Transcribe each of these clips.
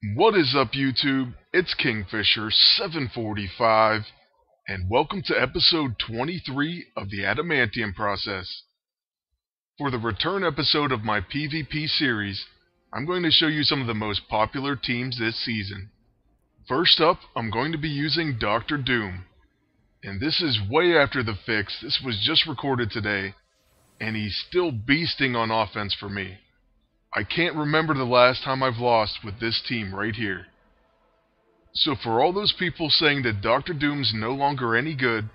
What is up, YouTube? It's Kingfisher745, and welcome to episode 23 of the Adamantium process. For the return episode of my PvP series, I'm going to show you some of the most popular teams this season. First up, I'm going to be using Dr. Doom, and this is way after the fix. This was just recorded today, and he's still beasting on offense for me. I can't remember the last time I've lost with this team right here. So for all those people saying that Dr. Doom's no longer any good,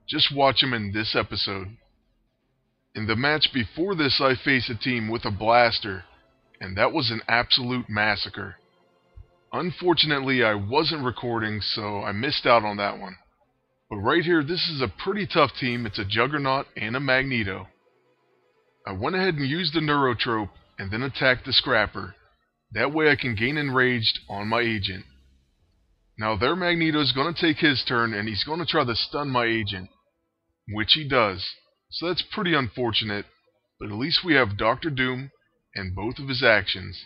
just watch him in this episode. In the match before this, I faced a team with a blaster, and that was an absolute massacre. Unfortunately, I wasn't recording, so I missed out on that one. But right here, this is a pretty tough team. It's a Juggernaut and a Magneto. I went ahead and used the Neurotrope and then attacked the Scrapper. That way I can gain enraged on my agent. Now their Magneto's going to take his turn and he's going to try to stun my agent, which he does. So that's pretty unfortunate, but at least we have Dr. Doom and both of his actions.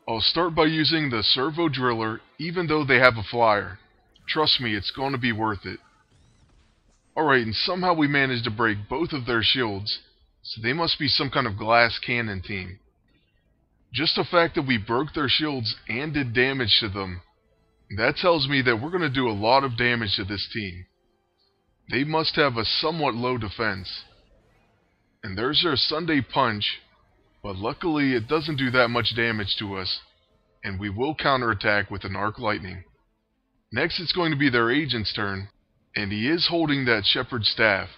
I'll start by using the Servo Driller even though they have a flyer. Trust me, it's going to be worth it. Alright, and somehow we managed to break both of their shields, so they must be some kind of glass cannon team. Just the fact that we broke their shields and did damage to them, that tells me that we're going to do a lot of damage to this team. They must have a somewhat low defense. And there's their Sunday Punch, but luckily it doesn't do that much damage to us, and we will counterattack with an Arc Lightning. Next it's going to be their agent's turn, and he is holding that Shepherd's Staff,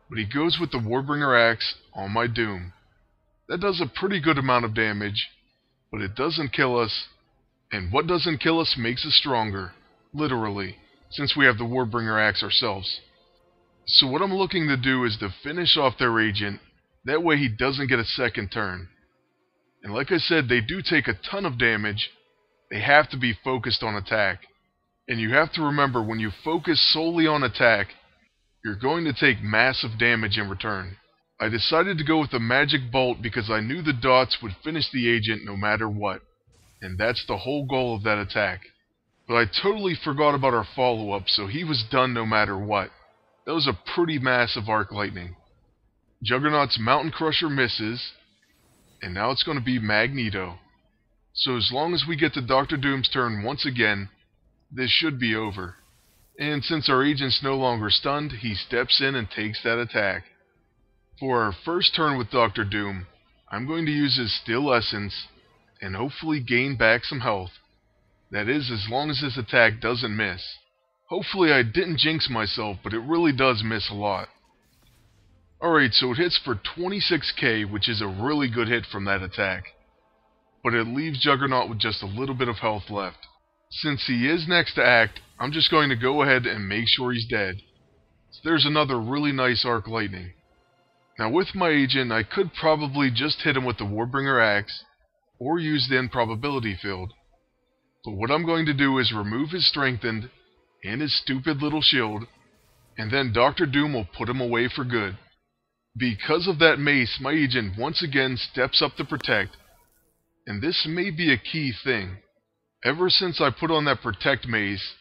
but he goes with the Warbringer Axe on my Doom. That does a pretty good amount of damage, but it doesn't kill us, and what doesn't kill us makes us stronger, literally, since we have the Warbringer Axe ourselves. So what I'm looking to do is to finish off their agent, that way he doesn't get a second turn. And like I said, they do take a ton of damage. They have to be focused on attack. And you have to remember, when you focus solely on attack, you're going to take massive damage in return. I decided to go with the Magic Bolt because I knew the dots would finish the agent no matter what. And that's the whole goal of that attack. But I totally forgot about our follow-up, so he was done no matter what. That was a pretty massive Arc Lightning. Juggernaut's Mountain Crusher misses, and now it's going to be Magneto. So as long as we get to Dr. Doom's turn once again, this should be over. And since our agent's no longer stunned, he steps in and takes that attack. For our first turn with Dr. Doom, I'm going to use his Steel Essence and hopefully gain back some health. That is, as long as his attack doesn't miss. Hopefully I didn't jinx myself, but it really does miss a lot. Alright, so it hits for 26k, which is a really good hit from that attack. But it leaves Juggernaut with just a little bit of health left. Since he is next to act, I'm just going to go ahead and make sure he's dead. So there's another really nice Arc Lightning. Now with my agent, I could probably just hit him with the Warbringer Axe, or use the Improbability Field. But what I'm going to do is remove his Strengthened, and his stupid little shield, and then Dr. Doom will put him away for good. Because of that mace, my agent once again steps up to protect, and this may be a key thing. Ever since I put on that Protect mace,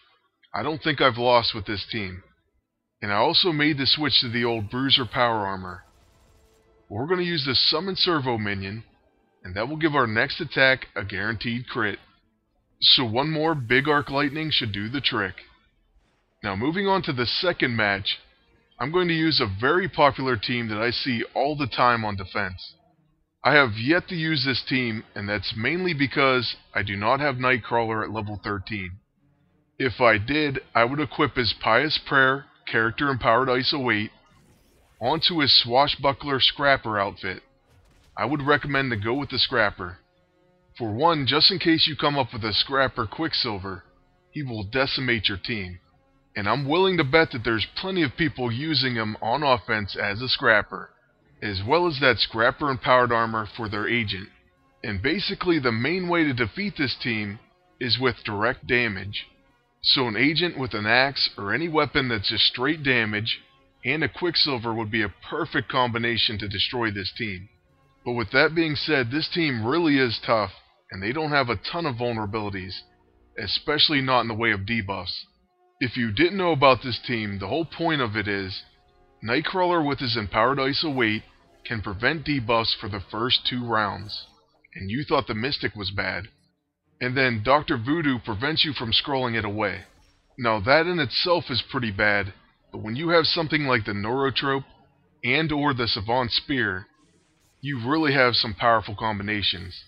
I don't think I've lost with this team. And I also made the switch to the old Bruiser Power Armor. We're going to use the Summon Servo minion, and that will give our next attack a guaranteed crit. So one more big Arc Lightning should do the trick. Now moving on to the second match, I'm going to use a very popular team that I see all the time on defense. I have yet to use this team, and that's mainly because I do not have Nightcrawler at level 13. If I did, I would equip his Pious Prayer, Character Empowered ISO 8, onto his Swashbuckler Scrapper outfit. I would recommend to go with the Scrapper. For one, just in case you come up with a Scrapper Quicksilver, he will decimate your team. And I'm willing to bet that there's plenty of people using him on offense as a Scrapper, as well as that Scrapper Empowered Armor for their agent. And basically the main way to defeat this team is with direct damage. So an agent with an axe or any weapon that's just straight damage and a Quicksilver would be a perfect combination to destroy this team. But with that being said, this team really is tough, and they don't have a ton of vulnerabilities, especially not in the way of debuffs. If you didn't know about this team, the whole point of it is Nightcrawler with his Empowered Ice Await can prevent debuffs for the first 2 rounds, and you thought the Mystic was bad. And then Dr. Voodoo prevents you from scrolling it away. Now that in itself is pretty bad, but when you have something like the Neurotrope and or the Savant Spear, you really have some powerful combinations.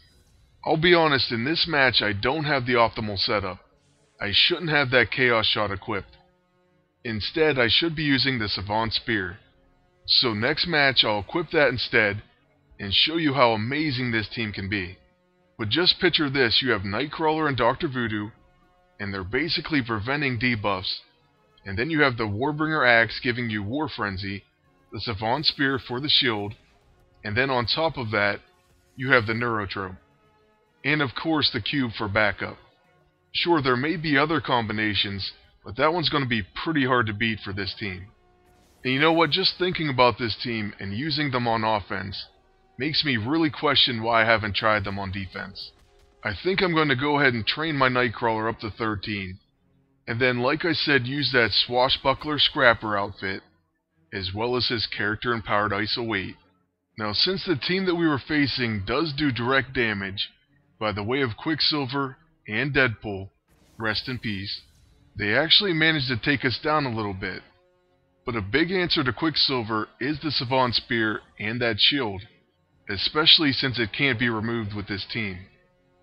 I'll be honest, in this match I don't have the optimal setup. I shouldn't have that Chaos Shot equipped. Instead, I should be using the Savant Spear. So next match I'll equip that instead, and show you how amazing this team can be. But just picture this, you have Nightcrawler and Dr. Voodoo, and they're basically preventing debuffs. And then you have the Warbringer Axe giving you War Frenzy, the Savant Spear for the shield, and then on top of that, you have the Neurotrope. And of course the Cube for backup. Sure, there may be other combinations, but that one's going to be pretty hard to beat for this team. And you know what, just thinking about this team and using them on offense makes me really question why I haven't tried them on defense. I think I'm going to go ahead and train my Nightcrawler up to 13, and then like I said, use that Swashbuckler Scrapper outfit, as well as his character Empowered Ice Await. Now since the team that we were facing does do direct damage, by the way of Quicksilver and Deadpool, rest in peace, they actually managed to take us down a little bit. But a big answer to Quicksilver is the Savant Spear and that shield, especially since it can't be removed with this team.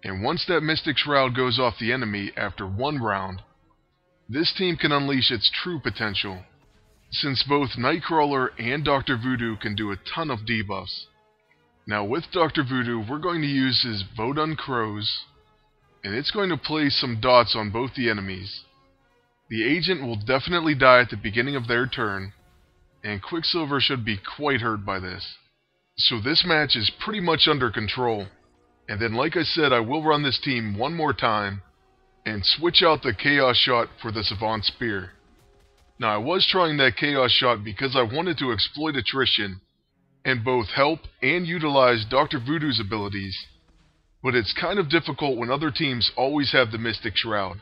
And once that Mystic Shroud goes off the enemy after 1 round, this team can unleash its true potential, since both Nightcrawler and Dr. Voodoo can do a ton of debuffs. Now with Dr. Voodoo, we're going to use his Vodoun Crows, and it's going to place some dots on both the enemies. The agent will definitely die at the beginning of their turn, and Quicksilver should be quite hurt by this. So this match is pretty much under control, and then like I said, I will run this team one more time, and switch out the Chaos Shot for the Savant Spear. Now I was trying that Chaos Shot because I wanted to exploit attrition, and both help and utilize Dr. Voodoo's abilities, but it's kind of difficult when other teams always have the Mystic Shroud.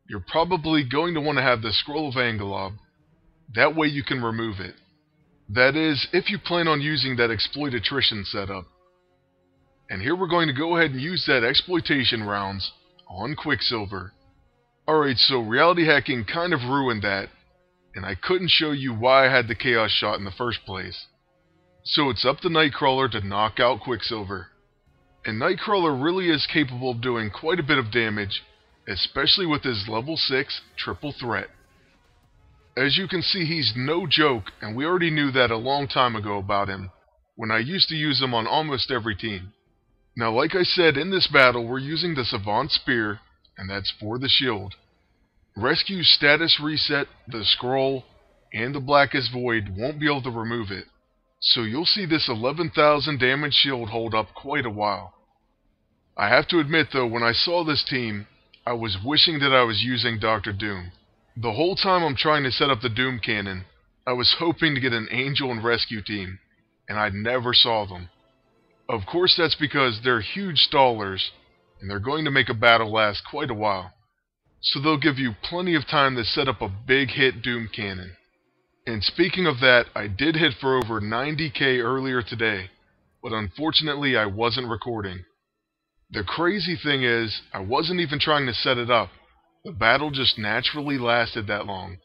You're probably going to want to have the Scroll of Angelob, that way you can remove it. That is, if you plan on using that Exploit Attrition setup. And here we're going to go ahead and use that Exploitation Rounds on Quicksilver. Alright, so reality hacking kind of ruined that, and I couldn't show you why I had the Chaos Shot in the first place. So it's up to Nightcrawler to knock out Quicksilver. And Nightcrawler really is capable of doing quite a bit of damage, especially with his level 6 triple threat. As you can see, he's no joke, and we already knew that a long time ago about him, when I used to use him on almost every team. Now like I said, in this battle we're using the Savant Spear, and that's for the shield. Rescue Status Reset, the Scroll, and the Blackest Void won't be able to remove it, so you'll see this 11,000 damage shield hold up quite a while. I have to admit though, when I saw this team, I was wishing that I was using Dr. Doom. The whole time I'm trying to set up the Doom Cannon, I was hoping to get an Angel and Rescue team, and I never saw them. Of course that's because they're huge stallers, and they're going to make a battle last quite a while. So they'll give you plenty of time to set up a big hit Doom Cannon. And speaking of that, I did hit for over 90k earlier today, but unfortunately I wasn't recording. The crazy thing is, I wasn't even trying to set it up. The battle just naturally lasted that long.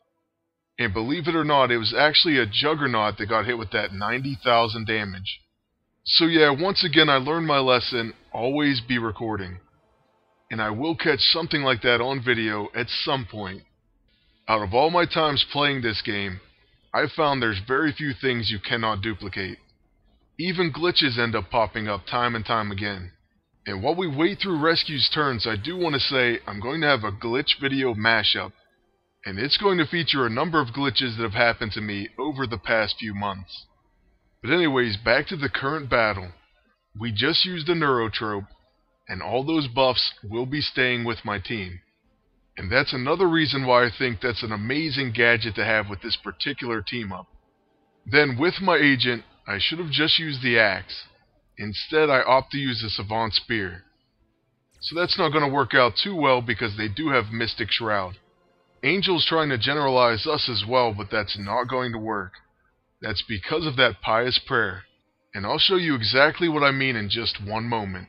And believe it or not, it was actually a Juggernaut that got hit with that 90,000 damage. So yeah, once again I learned my lesson, always be recording. And I will catch something like that on video at some point. Out of all my times playing this game, I've found there's very few things you cannot duplicate. Even glitches end up popping up time and time again. And while we wait through Rescue's turns, I do want to say I'm going to have a glitch video mashup, and it's going to feature a number of glitches that have happened to me over the past few months. But anyways, back to the current battle. We just used the Neurotrope, and all those buffs will be staying with my team. And that's another reason why I think that's an amazing gadget to have with this particular team-up. Then with my agent, I should have just used the Axe. Instead, I opt to use the Savant Spear. So that's not going to work out too well because they do have Mystic Shroud. Angel's trying to generalize us as well, but that's not going to work. That's because of that pious prayer. And I'll show you exactly what I mean in just one moment.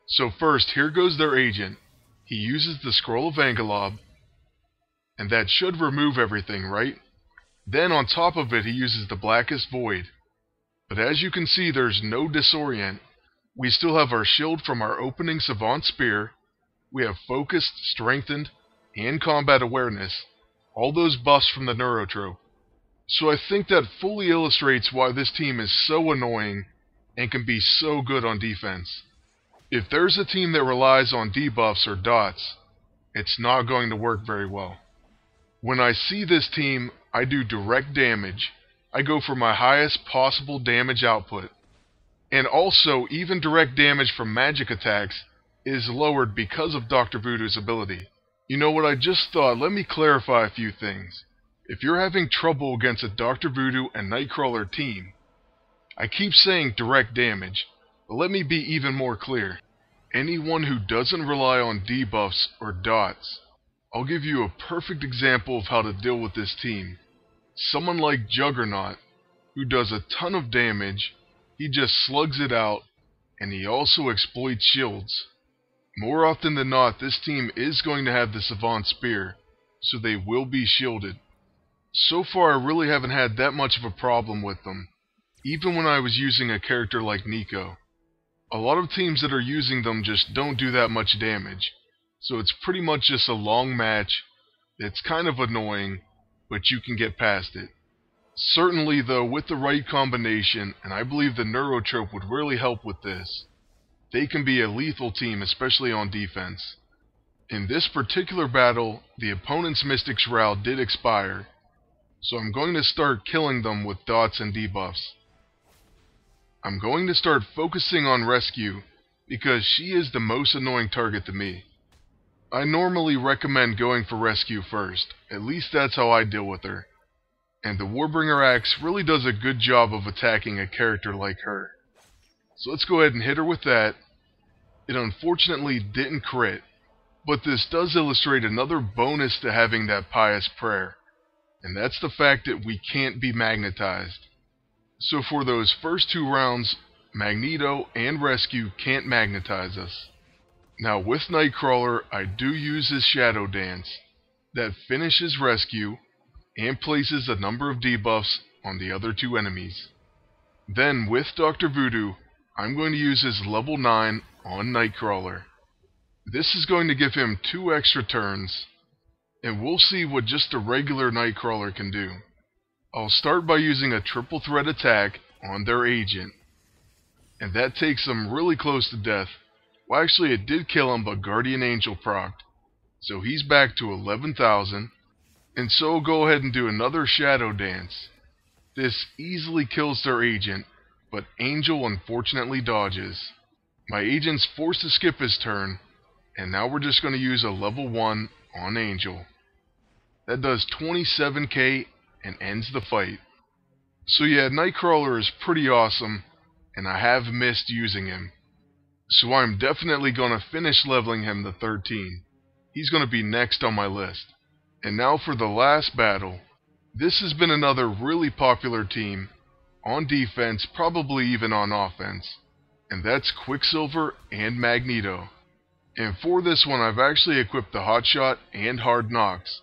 So first, here goes their agent. He uses the Scroll of Angalob, and that should remove everything, right? Then on top of it, he uses the Blackest Void. But as you can see, there's no Disorient. We still have our shield from our opening Savant Spear. We have Focused, Strengthened, and Combat Awareness. All those buffs from the Neurotrope. So I think that fully illustrates why this team is so annoying and can be so good on defense. If there's a team that relies on debuffs or dots, it's not going to work very well. When I see this team, I do direct damage. I go for my highest possible damage output. And also, even direct damage from magic attacks is lowered because of Dr. Voodoo's ability. You know what I just thought? Let me clarify a few things. If you're having trouble against a Dr. Voodoo and Nightcrawler team, I keep saying direct damage, but let me be even more clear. Anyone who doesn't rely on debuffs or dots, I'll give you a perfect example of how to deal with this team. Someone like Juggernaut, who does a ton of damage, he just slugs it out, and he also exploits shields. More often than not, this team is going to have the Savant Spear, so they will be shielded. So far, I really haven't had that much of a problem with them, even when I was using a character like Nico. A lot of teams that are using them just don't do that much damage, so it's pretty much just a long match. It's kind of annoying, but you can get past it. Certainly though, with the right combination, and I believe the Neurotrope would really help with this, they can be a lethal team, especially on defense. In this particular battle, the opponent's Mystic Shroud did expire, so I'm going to start killing them with dots and debuffs. I'm going to start focusing on Rescue, because she is the most annoying target to me. I normally recommend going for Rescue first, at least that's how I deal with her. And the Warbringer Axe really does a good job of attacking a character like her. So let's go ahead and hit her with that. It unfortunately didn't crit, but this does illustrate another bonus to having that pious prayer, and that's the fact that we can't be magnetized. So for those first two rounds, Magneto and Rescue can't magnetize us. Now with Nightcrawler, I do use his Shadow Dance. That finishes Rescue, and places a number of debuffs on the other two enemies. Then with Dr. Voodoo, I'm going to use his level 9 on Nightcrawler. This is going to give him 2 extra turns, and we'll see what just a regular Nightcrawler can do. I'll start by using a triple threat attack on their agent, and that takes him really close to death. Well, actually it did kill him, but Guardian Angel procced, so he's back to 11,000, and so we'll go ahead and do another Shadow Dance. This easily kills their agent, but Angel unfortunately dodges. My agent's forced to skip his turn, and now we're just going to use a level 1 on Angel. That does 27k and ends the fight. So yeah, Nightcrawler is pretty awesome, and I have missed using him. So I'm definitely going to finish leveling him to 13. He's going to be next on my list. And now for the last battle. This has been another really popular team, on defense, probably even on offense. And that's Quicksilver and Magneto. And for this one, I've actually equipped the Hotshot and Hard Knocks.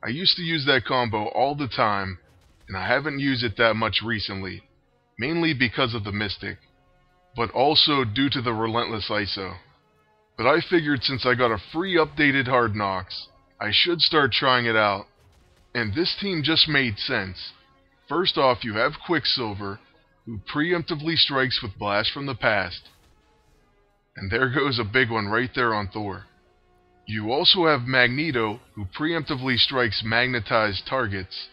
I used to use that combo all the time, and I haven't used it that much recently, mainly because of the Mystic, but also due to the Relentless ISO. But I figured since I got a free updated Hard Knocks, I should start trying it out. And this team just made sense. First off, you have Quicksilver, who preemptively strikes with Blast from the Past. And there goes a big one right there on Thor. You also have Magneto, who preemptively strikes magnetized targets.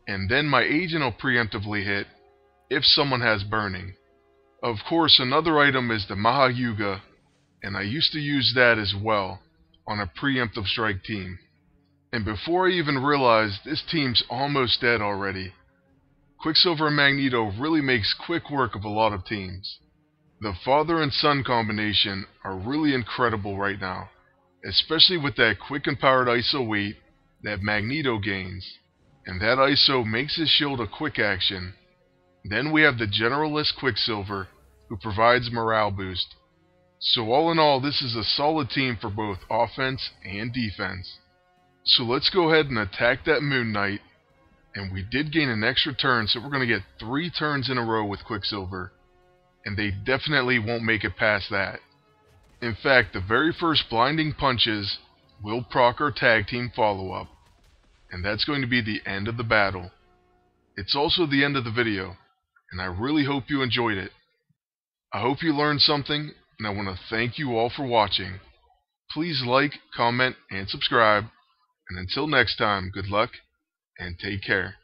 And then my agent will preemptively hit if someone has Burning. Of course, another item is the Mahayuga, and I used to use that as well on a preemptive strike team. And before I even realized, this team's almost dead already. Quicksilver and Magneto really makes quick work of a lot of teams. The father and son combination are really incredible right now, especially with that quick and powered ISO weight that Magneto gains, and that ISO makes his shield a quick action. Then we have the generalist Quicksilver, who provides morale boost. So all in all, this is a solid team for both offense and defense. So let's go ahead and attack that Moon Knight, and we did gain an extra turn, so we're going to get 3 turns in a row with Quicksilver, and they definitely won't make it past that. In fact, the very first blinding punches will proc our tag team follow-up, and that's going to be the end of the battle. It's also the end of the video, and I really hope you enjoyed it. I hope you learned something, and I want to thank you all for watching. Please like, comment, and subscribe, and until next time, good luck, and take care.